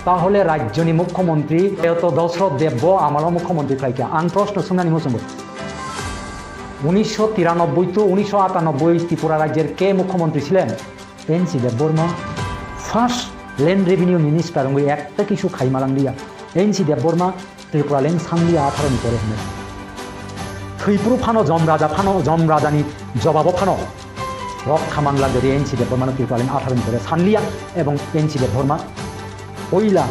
তাহলে রাজ্যনি মুখ্যমন্ত্রী এত দশরথ দেব আমার মুখ্যমন্ত্রী খাইকে আং প্রশ্ন শুনানি মোসম্ভ 1993 to 1998 ত্রিপুরা রাজ্যের কে মুখ্যমন্ত্রী ছিলেন NC Debbarma first land revenue minister একটা কিছু খাইমালাং দিয়া এনসি দেববর্মা ত্রিপুরা ল্যান্ড সাংলিয়া 18 করে হেনে থৈপুরু ফানো জম রাজানি জবাব ফানো রক্ষা মাংলা যদি এনসি দেববর্মা ত্রিপুরা ল্যান্ড 18 করে সানলিয়া এবং এনসি দেববর্মা ওইলা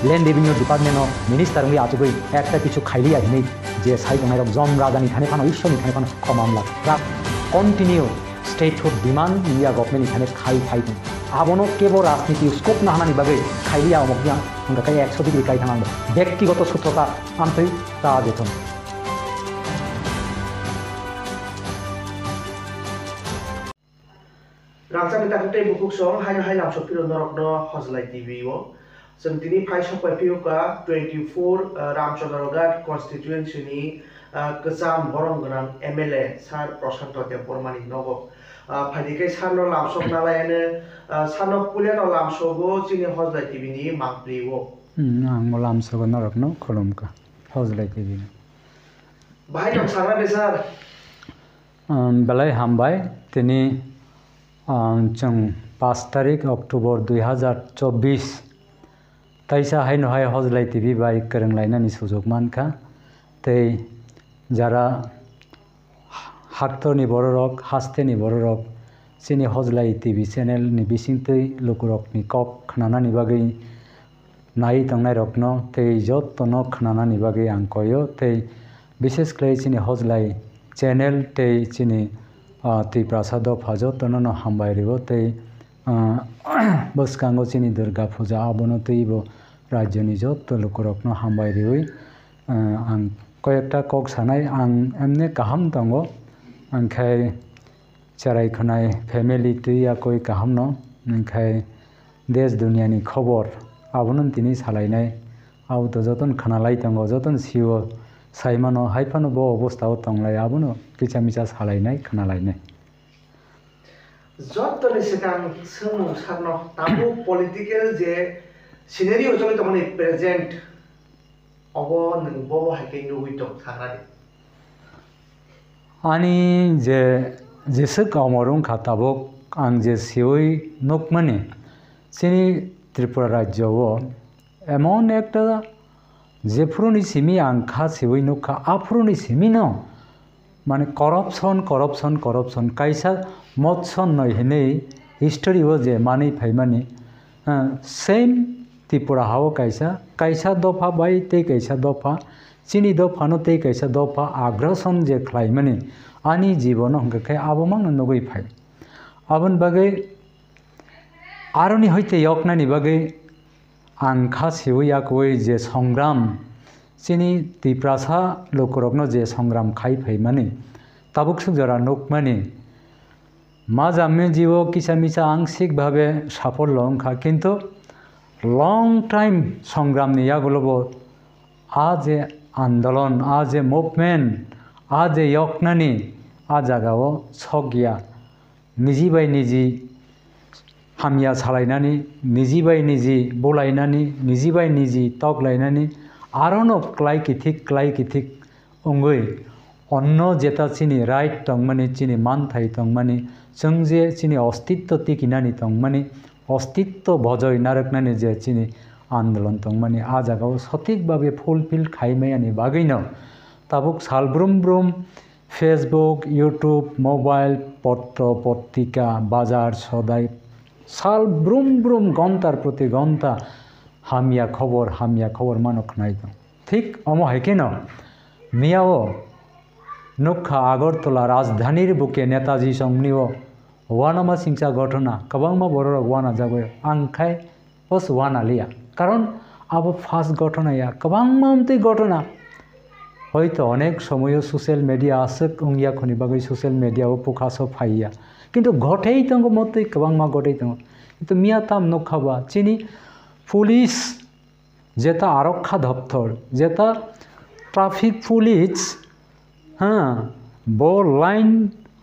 ল্যান্ড রেভিনিউ ডিপার্টমেন্ট মিনিস্টার আচুগই একটা কিছু খাইলিয়া হিনেই যে সাইডমাইরক জম রাজানি থানে ফানো ঈশ্বরনি থানে ফানো মামলা continue statehood demand India government এখানে খাই আবনো কেবল রাজনীতি স্কোপ না হানানি বাগে খাইলিয়া অমুকিয়া আমরা কাই 100 ডিগ্রি কাই থানাঙ্গ ব্যক্তিগত সূত্রতা আনতেই তা যেতন রাজধানী তাকুটাই বুকুক সং হাই লামসপির নরকন হজলাই টিভিও जों दिनै फाइसपाय पिउका 24 रामचंद्रगढ़ कन्स्टिट्युएन्सिनि गोजाम बरं गोनां एमएलए सार प्रशान्त देबबर्मानि नगो फाइदिकै सारनो लामसक नालायानो सारनो पुलेनो लामसगो जोंनि हजलाय टिभिनि मांप्रियो आं लामसगो नरकनो खलमका हजलाय टिभिनि बाहाय दं सारा दे सार बेलाय हामबाय दिनै जों 5 तारिख अक्ट'बर 2024 ताइसा हाय नहाय हजलाय टिभि बाय करंलायनानि सुजुग मानखा तै जारा हाक्तनि बररक हास्तेनि बररक सिनि हजलाय टिभि चैनल नि बिसिंतै लुकुरकनि कप खनानानि बागै नाय तंनाय रकनो तै जत्तनो खनानानि बागै आं कयो तै विशेष क्लै सिनि हजलाय चैनल तै सिनि तै प्रसाद फाजतनो हामबाय रिबो तै बसकांगो सिनि दुर्गा पूजा आबनो तैबो राज्यनि जत्त लुकुरकनो हामबाय रिबै आं कयेकटा कक सानाय आं एमने गाहाम दङ ओंखाय चरायखनाय फेमिलि तैया कय गाहाम न ओंखाय देश दुनियानि खबर आबनो दिनै सालायनाय आउत जतन खानालाय दङ जतन सिओ साइमानो हाइफानो बो अबस्थायाव दंलाय आबनो किसा मिसा सालायनाय खानालायनाय जत्तनि सिगां सोंनो सारनो ताबु पलिटिकल जे सिनेरियो जले तमनि प्रेजेंट अबो नों बो हाइकै नुइतो थांरादि आनी जे जेसो गावमरुं खाताबक आं जे सिवै नकमाने सिनि त्रिपुरा राज्यव एमन एकटा जेफुरुनि सिमी आंखा सिवै नखा आफुरुनि सिमी न माने करप्शन काइसा मत्सन नय हेनै हिस्टोरी वो जे मानै फाइमानि सेम त्रिपुरा हाव काइसा दफा बाय ते काइसा दफा चिनी दफा न ते काइसा दफा आग्रासन जे ख्लाइमानि आनी जीवन हंगखाय आबोमां नगै फाइ आबन बागै आरनि हयते यकनानि बागै आंखा सिवैयाकवै जे संग्राम चिनी त्रिप्रासा लोकरकनो जे संग्राम खाइ फैमानि ताबुक सुजरा नकमानि मा जामे जीव किसा मिसा आंशिक भावे सफल लंखा किन्तु लंग टाइम संग्राम नियागुलबो आज आंदोलन आज मुभमेंट आज यकनानि आ जागाव सगिया निजी बाय निजी हामिया सालायनानि निजी बाय निजी बोलायनानि निजी बाय निजी तगलायनानि आरनो क्लाय किथिक अंगै अन्न जेता चिनी राइट तंगमानि चिनी मानथाय तंगमानि जों जे चिनी अस्तित्व तिकिनानि तंगमानि अस्तित्व भजय नारकनानि जे चिनी आंदोलन तंगमानि आ जागाव सठिक भावे फुलफिल खाइमायानि बागैनो ताबुक सालब्रुम फेसबुक यूट्यूब मोबाइल पत्र पत्रिका बाजार सदाय सालब्रुम घंटार प्रति घंटा हामिया खबर मानक नाय दं ठीक अमो हाइकेन मियाओ नुखा आगरतला राजधानीर बुके नेताजी संगनिओ वानामा सिंसा घटना कबांमा बररक वाना जाबाय आंखाय बस वाना लिया कारण अब फार्स्ट घटनाया कबांमा उमते घटना হয়তো অনেক সময় সোশ্যাল মিডিয়া আছে উংয়া খনি বাগৈ সোশ্যাল মিডিয়াও পোকাসো ফাইয়া কিন্তু ঘটেই তঙ্গ মতে কবাংমা ঘটেই তঙ্গ কিন্তু মিয়া তাম নখাবা চিনি পুলিশ যেটা আরক্ষা দপ্তর যেটা ট্রাফিক পুলিশ হ্যাঁ ব লাইন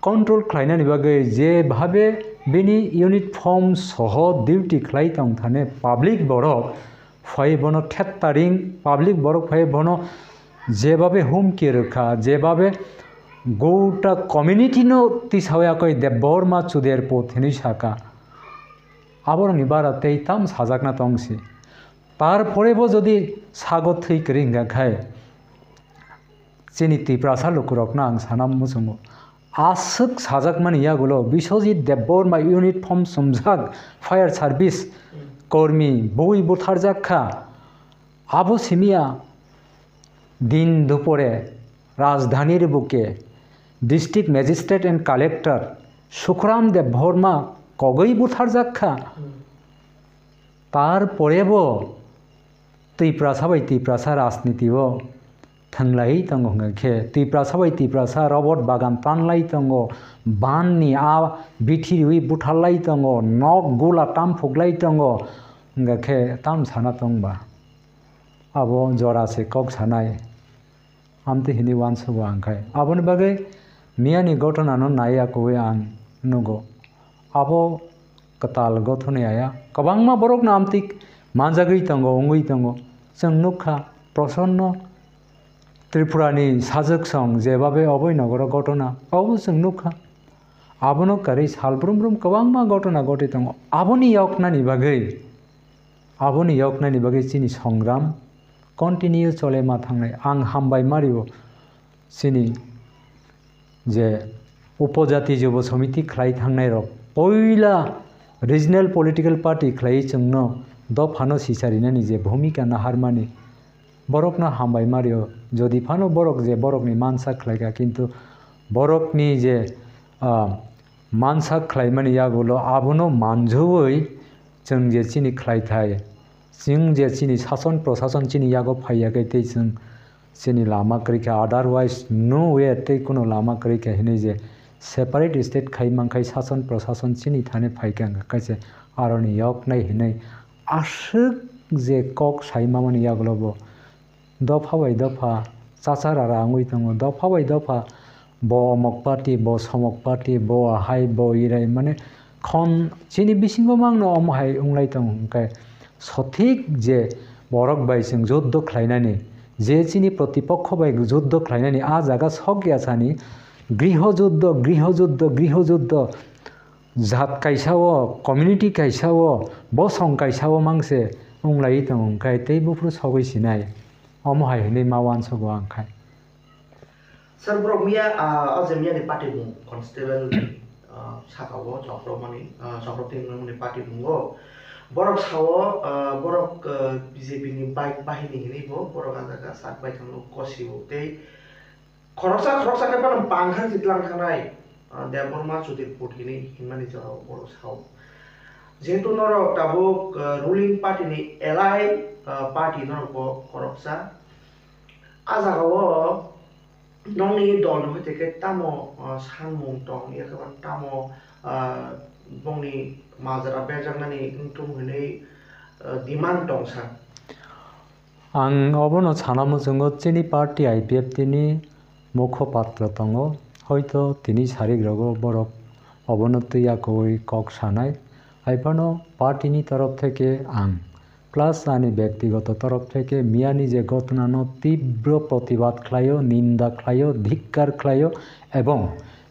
কন্ট্রোল খাইনানি বাগৈ যেভাবে বিনি ইউনিফর্ম সহ ডিউটি খাই তং থানে পাবলিক বড় ফাই বনো ঠেত্তারিং পাবলিক বরক ফাই বনো যেভাবে হুমকি রক্ষা যেভাবে গৌটা কমিউনিটিনো তিসাওয়াকই দেব্বর মা চুদের পথিনি শাখা আবরনি বারাতেই তাম সাজাকনা তংসি তারপরেও যদি সাগর থৈ রিঙ্গা খায় চিনি তিপ্রাসা লুকুরকনা আং সানাম মুসুমু আসুক সাজাক মানে ইয়াগুলো বিশ্বজিৎ দেববর্মা ইউনিফর্ম সমঝাক ফায়ার সার্ভিস কর্মী বই বুথার যাক্ষা আবু সিমিয়া দিন দুপুরে রাজধানীর বুকে district magistrate and collector Sukhram Debbarma কগই বুথার যাক্ষা তারপরেও তিপ্রাসা রাজনীতিও থাংলাই তঙ্গ হঙ্গে তিপ্রাসা রবট বাগান তানলাই তঙ্গ বাননি বিথিরি বুথারলাই তঙ্গ নক গোলা তাম ফুকলাই তঙ্গ হঙ্গে তাম সানা তংবা আবো জরাছে কক সানাই আমতে হিনি ওয়ানসবো आंखाय आबोनि बागै मियानि घटनानो नायाखौै आं नुगौ आबो कताल गथनाया गोबांमा बरकना आमतिक मानजागै तंगो उंगै तंगो जों नुखा प्रसन्न त्रिपुरानि साजोक सं जेबाबे अभयनगर घटना बावबो जों नुखा आबोनो कारै सालब्रुमब्रुम गोबांमा घटना घटे तंगो आबोनि यकनानि बागै चिनि संग्राम कन्टिनिउ चले मा थांनाय आं हामबाय मारियो चिनि जे उपजाति युव समिति खलाय थांनाय रक पहिला रिजनल पलिटिकल पार्टी खलाय जोंनो दफानो सिसारिनानि जे भूमिका नाहारमानि बरकना हामबाय मारियो जदि फानो बरक जे बरकनि मानसा खलायगा किन्तु बरकनि जे मानसा खलायमानि यागुलो आबोनो मानजुवै जों जे चिनि खलायथाय जों जे चिनि शासन प्रशासन चिनि यागो फायाखै तै जों चिनि लामा करिखा अदारवाइज नो वे तै कोनो लामा करिखा हिनै जे सेपारेट स्टेट खाइमांखाय शासन प्रशासन चिनि थाने फाइखां काइसे आरनि यक नाय हिनै आसुक जे कक साइमामानि यागलबो दफा बाय दफा चाचारारा आंगै दङ दफा बाय दफा ब अमक पार्टी ब समक पार्टी ब हाय ब इराय माने खन चिनि बिसिंगो मांनो अमहाय उंलाय दङ ओंखाय सठिक जे बरक बाय जों जुद्ध खालायनानै जे चिनि प्रतिपक्ष बाय जुद्ध खालायनानै आ जागा सगियासानि गृहजुद्ध जात काइसावो कम्युनिटी काइसावो बसं काइसावो मांसे उंलाय दङ ओंखाय तै बुफ्रु सगैसिनाय अमहाय हिनै मावान सगो आंखाय सर ब्रक मिया अजमियानि पार्टी बुं कन्स्टेबल साकावो चक्रमनि चक्रतिमनि पार्टी बुंगो बरक सावो बरक बीजेपी नि बाइक बाहिनी हिनैबो बरक आजागा सात बाय थांनो कसिबो तै खरसा के पान पांखार जितलां थानाय देबबर्मा चुदिर पुथिनि हिनमानि जराव बरक साव जेहेतु नरक दाबो रुलिं पार्टी नि एलाइ पार्टी नरको खरसा आजागावो नंनि दल हतेके तामो सांमुं दं एखबार तामो बंनि माजरा बेजांनानि इंथुम हनै डिमान्ड दं सा आं अबनो सानामो जोङो चिनि पार्टी आईपीएफ तिनि मुखपात्र दङ हयतो तिनि सारिग्रगो बरक अबनतियाखौै कक सानाय आइफानो पार्टीनि तरफ थेके आं प्लास आंनि व्यक्तिगत तरफ थेके मियानि जे घटनानो तीव्र प्रतिबाद खालायो निंदा खालायो धिक्कार खालायो एवं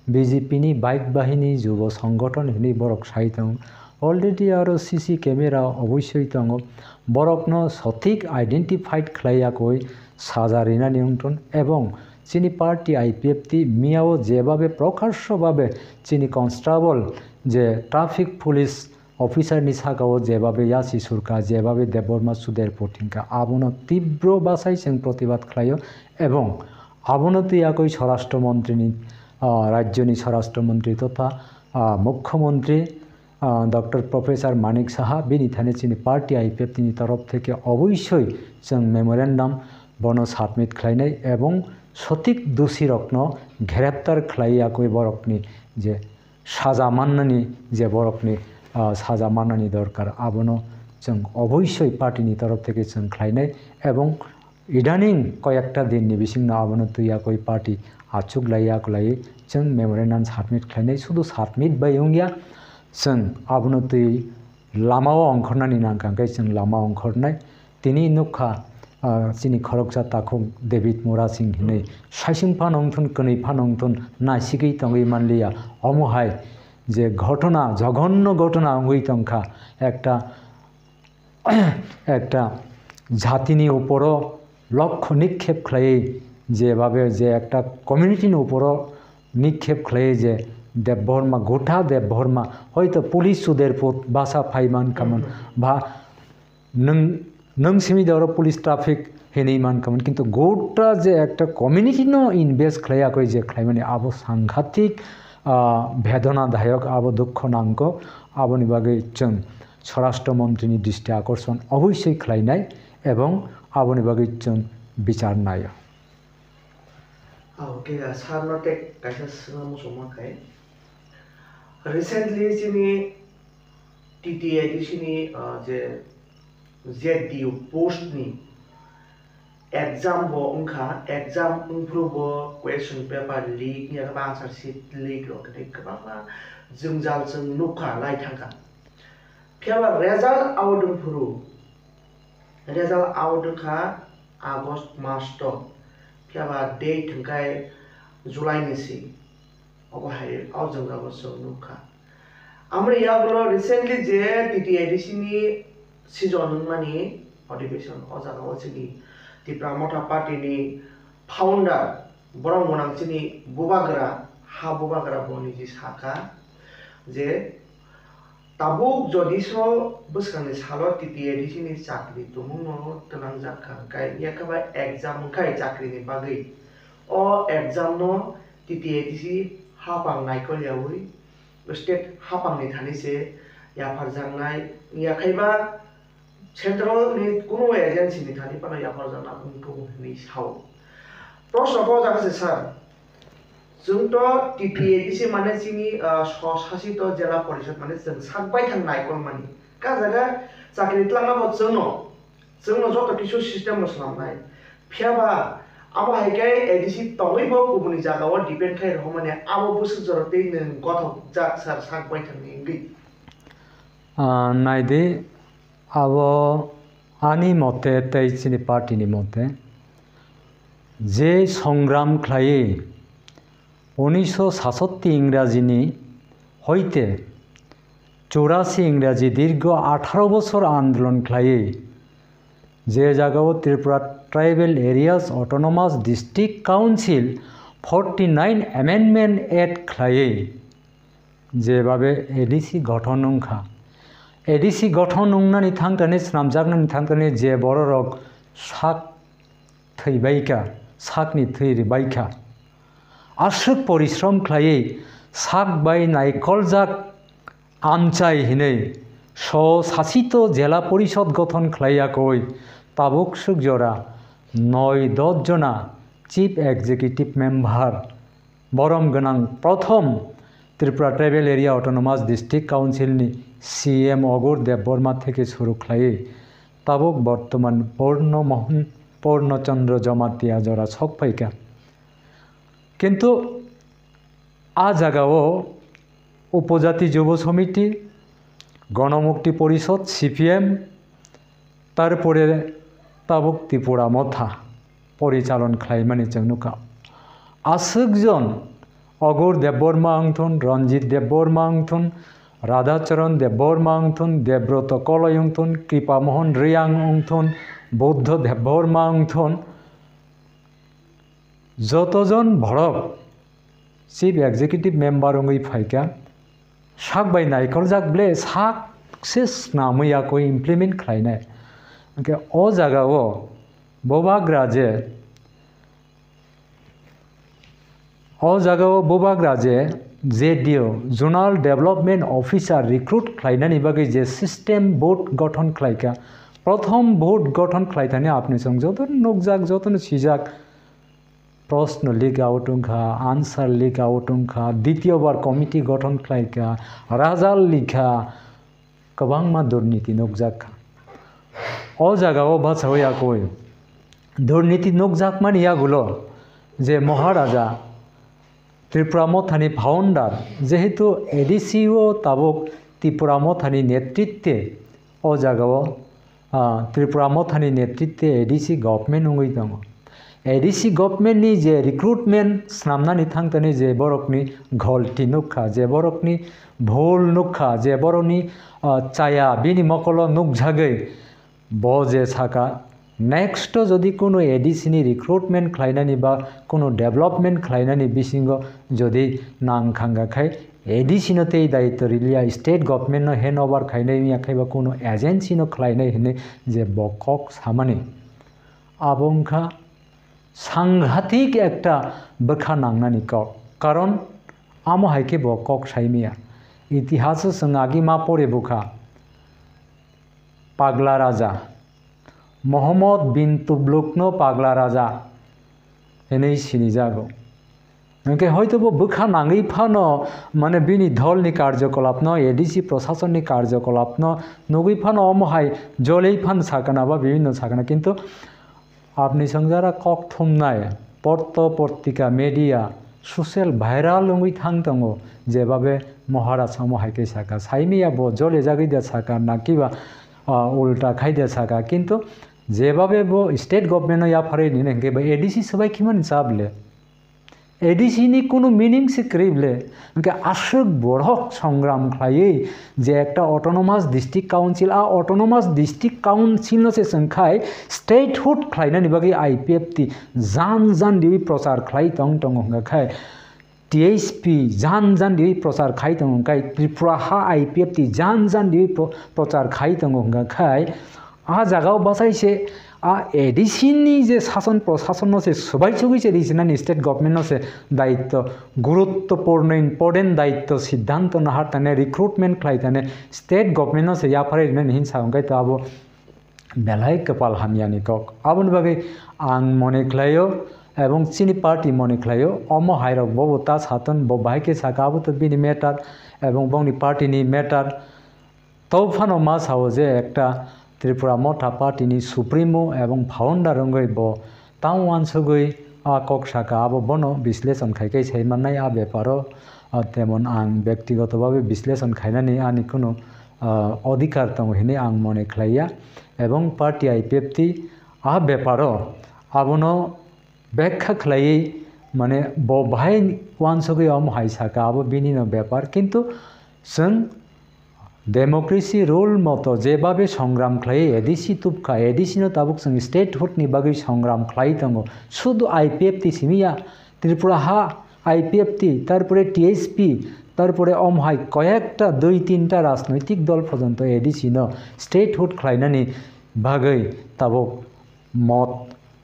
बीजेपी नि बाइक बाहिनी युव संगठन हिनी बरक साइ दं अलरेडी आरो सीसी कैमेरा अवश्य दं बरकनो सठिक आइडेंटिफाइड खालायाखै साजारिनानि उंटन एवं चिनि पार्टी आईपीएफ टी मियाओ जेबाबे प्रकाश्यभावे चिनि कन्स्टेबल जे ट्राफिक पुलिस अफिसार नि सागाव जेबाबे यासि सुरका जेबाबे देबबर्मा सुदेर पथिंका आबनो तीव्र बासाय जों प्रतिबाद खालायो एवं आबनो तैयाकै स्वराष्ट्र मन्त्रीनि राज्यनि स्वराष्ट्र मन्त्री तथा मुख्यमंत्री डॉक्टर प्रोफेसर मानिक साहा बेनि थाने चिनि पार्टी आईपीएफ नि तरफ थेके अवश्य जों मेमोरेंडम बनो सबमिट खालायनाय एवं सठिक दोषी रकनो ग्रेप्तार खालायाखै बरकनि जे साजा माननानि जे बरकनि साजा माननानि दरकार आबनो जों अवश्य पार्टीनि तरफ थेके जों खालायनाय एवं इदानीं कयेकटा दिननि बिसिंनो आबनो तैयाकै पार्टी आचुक लायै जों मेमोरेंडम सबमिट खालायनाय शुधु सबमिट बायंगिया जों आबनो तै लामाव अंखरनानि नांखांखाय जों लामा अंखरनाय তিনি নুখা চিনি খরকজা তাকুক ডেভিড মোরা সিং হিनै সাইসিং ফাनंथुन कनै फानंथुन नासिगै तंगै मानलिया अमहाय যে ঘটনা জঘন্য ঘটনা হই তংখা একটা জাতিনি উপরও লক্ষ্য নিক্ষেপ খাই যেভাবে যে একটা কমিউনিটির উপরও নিক্ষেপ খাই যে দেববর্মা গোটা দেববর্মা হয়তো পুলিশ সুদের পথ বাসা ফাইমান কামন বা নং সিমিদার পুলিশ ট্রাফিক হেনেইমান কামন কিন্তু গোটা যে একটা কমিউনিটি নো ইনভেস্ট খাইয়াকৈ যে খাই মানে আবো সাংঘাতিক বেদনাদাयक आबो दुख नांगौ आबोनि बागै जों स्वराष्ट्रमन्त्रीनि दृष्टि आकर्षण अवश्य खालायनाय एवं आबोनि बागै जों बिचारनाय ओके सारनोटे कायसा मुसुमाखाय रिसेंटली जोंनि टीटीआईडीसी नि जे जेडीयू पोस्टनि एग्जाम बो उनखा एग्जाम उनफ्रोबो क्वेश्चन पेपर लीक नि आरो आंसर शीट लीक रोकते गोबां जोंजाल जों नुखा लाइ थांखा फेबा रिजल्ट आउटखा आगस्ट मास तो फेबा डेट थंखाय जुलाइ निसि अबहाय आव जोंजाबो जों नुखा आमरे याबलो रिसेंटली जे टीटीआईडीसी नि सिजन मानि अधिवेशन अजागाव जोंनि त्रिपुरा मथा पार्टीनि फाउंडार बरं गोनांसिनि बुबाग्रा हा बुबाग्रा बनि जि साखा जे ताबुक जदिस बोसखांनि साल टीटीआईडीसी नि चाकरि तुमुनो तनां जाखा गाय याखबा एग्जाम खाय चाकरिनि बागै अ एग्जाम नो टीटीआईडीसी हापां नायखलियावै स्टेट हापांनि थानिसे याफार जांनाय याखैबा सेंट्रल नि कोनो एजेंसी नि थानि पाना याफार जाना उनको नि साव प्रश्न को जागासे सर जों तो टीटीआईडीसी माने जोंनि शासित जिल्ला परिषद माने जों सानबाय थांनाय माने का जागा चाकरि तलाङाबो जोंनो जत किसु सिस्टेम मसलामनाय फेबा आबो हायगाय एडीसी तङैबो गुबुननि जागाव डिपेंड खाय रह माने आबो बोसोर जरते नों गथ जा सर सानबाय थांनि गै नायदे आबो आनी मते तैसिनि पार्टीनि मते जे संग्राम खालायै 1967 इंराजिनि हईते 84 इंराजी दीर्घ 18 बছর आंदोलन खालायै जे जागाव Tripura tribal areas autonomous district council 49 amendment act खालायै जेबाबे एडीसी गठन नंखा एडीसी गठन नंनानै थांनानै स्नामजागनानै थांनानै जे बर' रक साक थैबायका साकनि थैबायका आसुक परिश्रम खालायै साक बाय नायकलजाक आमचाय हिनै शासित जिला परिषद गठन खालायाखै ताबुक सुकजरा 9-10 जना चीफ एक्जिक्यूटिव मेम्बार बरम गोनां प्रथम Tripura tribal area autonomous district council नि सीएम अगुर देबबर्मा থেকে শুরু খাই তাবুক বর্তমান পূর্ণমোহন পূর্ণচন্দ্র জমাতিয়া জরা ছকপাইকা কিন্তু আ জায়গাও উপজাতি যুব সমিতি গণমুক্তি পরিষদ সিপিএম তারপরে তাবুক ত্রিপুরা মথা পরিচালন খাইমানি जोंनुका आसुकजन अगुर देबबर्मा आंथन रंजित देबबर्मा आंथन राधाचरण देबबर्मा आंथन देवव्रत कलय आंथन कृपामोहन रियांग आंथन बौद्ध देबबर्मा आंथन जतजन भरक चीफ एक्जिक्यूटिव मेम्बार अंगै फाइका साक बाय नायकलजाक ब्ले साक्सेस नामैयाखौ इमप्लिमेंट खालायनाय ओंके अ जागाव बबाग्राजे बोबाग्राजे JDO zonal development officer recruit खालायनायनि बागै जे सिस्टेम बोर्ड गठन खालायका प्रथम बोर्ड गठन खालायतानि आपनि जों जतन नगजाक जतन सिजाक प्रश्न लीक आउट उनखा आंसर लीक आउट उनखा द्वितीय बार कमिटी गठन खालायका राजाल लिखा गोबां मा दुर्नीति नगजाका अ जागाव बासावयाखै दुर्नीति नगजाक माने यागुलो जे महाराजा त्रिपुरा मथानि फाउंडार जेहेतु एडीसीओ ताबुक त्रिपुरा मथानि नेतृत्वे अ जागाव त्रिपुरा मथानि नेतृत्वे एडीसी गभर्नमेंट उंगै दङ एडीसी गभर्नमेंट नि जे रिक्रुटमेंट स्नामनानि थांतनि जे बरकनि घोलटि नुखा जे बरकनि भोल नुखा जे बरकनि चाया बिनि मकल नुकझागै ब जे साका नेक्स्ट जदि कोनो एडीसी नि रिक्रुटमेंट खालायनानि बा कोनो डेभलपमेंट खालायनानि बिसिंग जदि नांखांगाखाय एडीसी नो ते दायित्व रिलिया स्टेट गभर्नमेंट नो हैंड ओवर खालायनाय याखायबा कोनो एजेंसी नो खालायनाय हने जे बकक सामानि आबंखा सांघातिक एकटा बखा नांनानि कक कारण आमो हाइके बकक साइमिया इतिहास संगागी मा परे बुखा पागला राजा मोहम्मद बिन तुगलुकनो पागला राजा हेनै सिनि जागौ ओंके हयतो बखा नांगै फानो माने बिनि धलनि कार्यकलाप न एडीसी प्रशासननि कार्यकलाप न नुगै फानो अमहाय जलै फान साकना बा विभिन्न साकना किन्तु आपनि संजारा कक थुमनाय पत्त पत्रिका मीडिया सोशल भाइराल उंगै थां दङ जेबाबे महाराज अमहायके साका साइमिया ब जले जागैदा साका नाकिबा उल्टा खाइदा साका किन्तु जेबाबे बो स्टेट गभर्नमेंट या फारे नि नंगे बा एडीसी सबाय किमन साबले एडीसी नि कोनो मीनिंग से क्रिबले उनके आशक बड़क संग्राम खायै जे एकटा ऑटोनोमस डिस्ट्रिक्ट काउंसिल आ ऑटोनोमस डिस्ट्रिक्ट काउंसिल नो से संखाय स्टेटहुड खालायनानि बागै आईपीएफटी जान जान दिवि प्रचार खालाय तंग तंग हंगाखाय टीएसपी जान जान दिवि प्रचार खाय तंग हंगाखाय त्रिपुरा हा आईपीएफटी जान जान दिवि प्रचार खाय तंग हंगाखाय आ जागाव बासायसे आ एडीसी नि जे शासन प्रशासन से सबाई सगै से रिजनल स्टेट गवर्नमेंट से दायित्व गुरुत्वपूर्ण इम्पोर्टेंट दायित्व सिद्धांत नहार तने रिक्रुटमेंट खालाय तने स्टेट गवर्नमेंट से या फारे ने हिंसा अंगाय तो अब बेलाय कपाल हामियानि कक आबन बागै आं मने खलायो एवं चिनी पार्टी मने खलायो अम हायरक बबता सातन बबायके साकाबो तो बिनि मेटार एवं बंनि पार्टी नि मेटार तौफानो मा सावो जे एकटा त्रिपुरा मथा पार्टी नि सुप्रीमो एवं फाउंडर अंगै ब ताउन सगै कक साका अब बनो विश्लेषण खाइकै छैमाननाय आ बेपारो तेमन आं व्यक्तिगतभावे विश्लेषण खाइनानै आनि कोनो अधिकार दङ हेने आं मने खलाया एवं पार्टी आईपीएफटी आ बेपारो आबनो व्याख्या खलायै माने ब बाहाय वान सगै अम हाय साका अब बिनिनो बेपार किन्तु जों डेमोक्रेसी रूल मतो जेबाबे संग्राम खालाय एडीसी तुबखा एडीसी नो ताबुक जों स्टेटहुड नि बागै संग्राम खालाय दङ शुद्ध आईपीएफटी सिमिया त्रिपुरा हा आईपीएफटी तारपरे टीएसपी तारपरे अमहाय कयेकटा दुई तीनटा राजनैतिक दल पर्यन्त एडीसी नो स्टेटहुड खालायनानि बागै ताबुक मत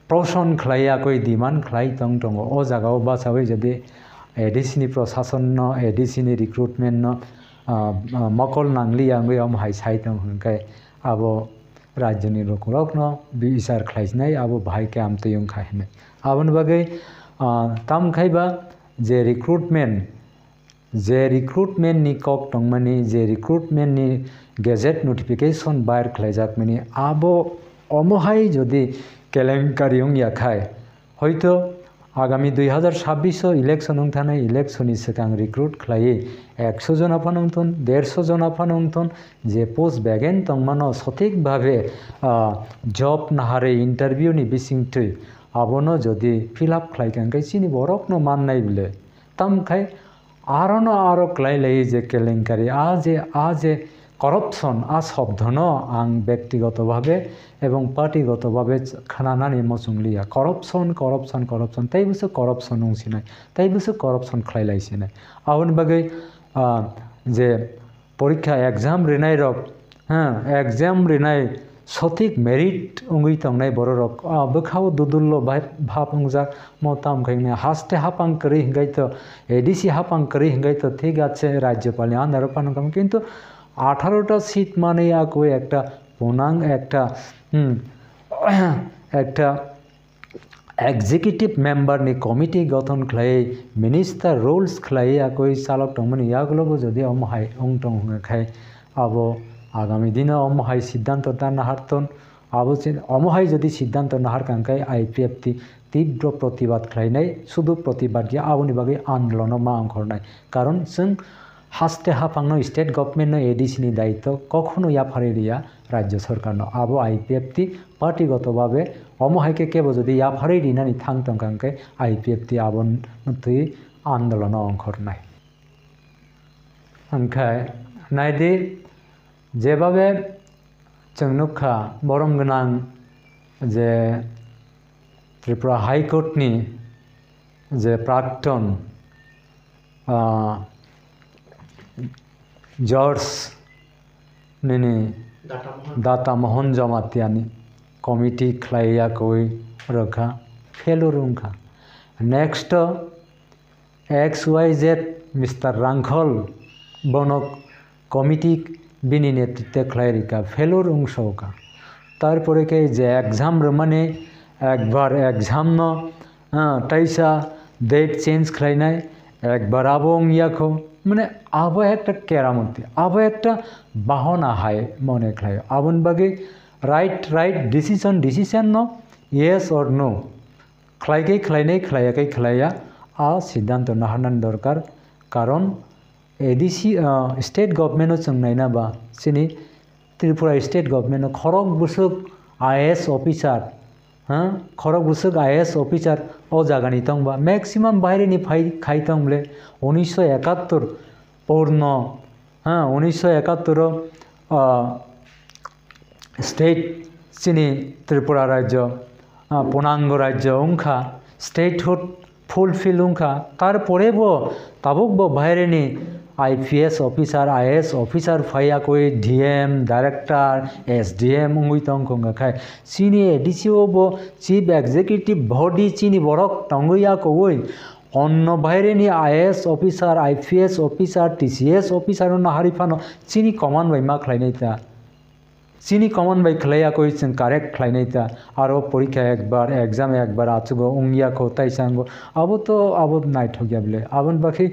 प्रशन खालायाखै डिमांड खालाय दङ अ जागाव बासाबै जदि एडीसी नि प्रशासन न एडीसी नि रिक्रुटमेंट न मकल नांगली आंगै अमहाय साइतंग हंखाय अब राज्यनि रकलक न बिचार खालायनाय अब बाहाय के आमतयं खाहने आबन बागै तामखायबा जे रिक्रुटमेंट नि कक दंमानि जे रिक्रुटमेंट नि गेजेट नोटिफिकेशन बायर खालायजाक मानि अब अमहाय जदि केलेंकारियं याखाय हयतो आगामी 2026 इलेक्शन थानाय इलेक्शन सिगां रिक्रुट खालायै 100 जन आफानंथन 150 जन आफानंथन जे पोस्ट बेगेन तंमानो सठिक भावे जब नाहारे इंटरव्यू नि बिसिंथै आबनो जदि फिलआप खालायखांखाय सिनि बरकनो माननाय बिले तामखाय आरो खालायलायै जे केलेंकारि आ जे करप्शन आ शब्दन आं व्यक्तिगत भावे एवं पार्टीगत भावे खोनानानै मसुंलिया करप्शन तैबोसो करप्शन उंसिनाय तैबोसो करप्शन खालायलायसिनाय आउन बागै जे परीक्षा एग्जाम रिनाय रक एग्जाम रिनाय सठिक मेरिट उंगै तंनाय बर रक बखाव दुदुल्लो भाब उंजा मताम खायने हास्ते हापां करि हिंगाय तो एडीसी हापां करि हिंगाय तो ठीक आछे राज्यपाल आन्दार पानकम किन्तु 18टा सीट माने आको एकटा पूर्णांग एकटा एग्जीक्यूटिव मेम्बर नि कमिटी गठन खालाय मिनिस्टार रूल्स खालाय आको चालक दंमोन यागलबो जदि अमहाय अंतं हंखाय अब आगामी दिन अमहाय सिद्धांत दान हारतन अब अमहाय जदि सिद्धांत नाहार कांखाय आईपीएफटी तीव्र प्रतिबाद खालायनाय शुद्ध प्रतिबाद गैया आबनि बागै आन्दोलन मा अंखरनाय कारण जों haste hapangno state government no ADC ni daitto কখনো ইয়াফারেরিয়া রাজ্য সরকার no abo IPF ti পার্টিগত ভাবে অমহাইকে কেবো যদি ইয়াফারেরি নানি থাংতং কাংকে IPF ti abon তুই আন্দোলন অংশর নাই ओंखाय नायदि जेभाबे जों नुखा बरम गोनां जे त्रिपुरा हाइकोर्टनि जे प्राक्तन जर्ज निनि दाता मोहन जमातियानि कमिटी ख्लाइयाखै रखा फेलुरुंखा नेक्स्ट XYZ मिस्टर रांखल बनक कमिटी बिनि नेतृत्वे ख्लाइरिका फेलुर अंशका तारपरे के जे एग्जाम रमाने एकबार एग्जाम न तैसा डेट चेंज ख्लाइनाय एकबार आबो अंगियाखौ माने आबो एकटा केरामति आबो एकटा बाहना हाय मने ख्लाय आबन बागे राइट डिसीजन न येस और नो ख्लाइकै ख्लाइनाय ख्लायाकै ख्लाया आ सिद्धांत नाहानान दरकार कारण ADC स्टेट गभर्नमेंट जों नायनाबा सिनि त्रिपुरा स्टेट गभर्नमेंट खरक बुसुक IAS ऑफिसर खरक बुसुक IAS ऑफिसर ओ जागानि तंबा मैक्सिमाम बाहरेनि खाइतंबले 1971 पूर्ण 1971 स्टेट सिनि त्रिपुरा राज्य पूर्णांग राज्य उनखा स्टेटहुड फुलफिल उनखा तारपरेबो ताबुकबो बाहरेनि IPS ऑफिसर IAS ऑफिसर फाया कोई DM डायरेक्टर SDM उंगुई तंग खाय चीनी ADC बो चीफ एग्जीक्यूटिव बॉडी चीनी बरक तंगुया कोई অন্য বাইরেনি IAS officer IPS officer TCS officer नाहारिफानो चीनी कमान बाय मा ख्लाइनायता चीनी कमान बाय ख्लाया कोई जों कारेक्ट ख्लाइनायता आरो परीक्षा एकबार एग्जाम एकबार आचुगो उंगियाखौ ताइसांगो आबो नायथगियाबले आबन बाखि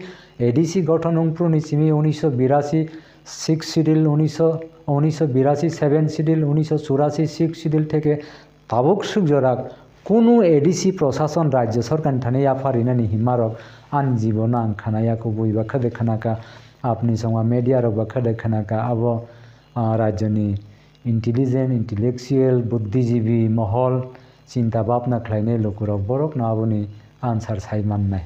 ADC गठन उंप्रुनि सिमी 1982 6 শিডিউল 1982 7 শিডিউল 1984 6 শিডিউল থেকে তাবুক সুজরাক কোনো ADC প্রশাসন রাজ্য সরকার থানে আফারিনানি হিমারক আন জীবন আং খানায়াকো বইবা খাদে খানাকা আপনি সঙ্গে মিডিয়ার বাখাদে খানাকা আব রাজ্যনি इंटेलिजेंट इंटेलेक्चुअल बुद्धिजीवी महल चिंता भावना खालायनाय लोगोराव बरक नाबोनि आनसार सायमाननाय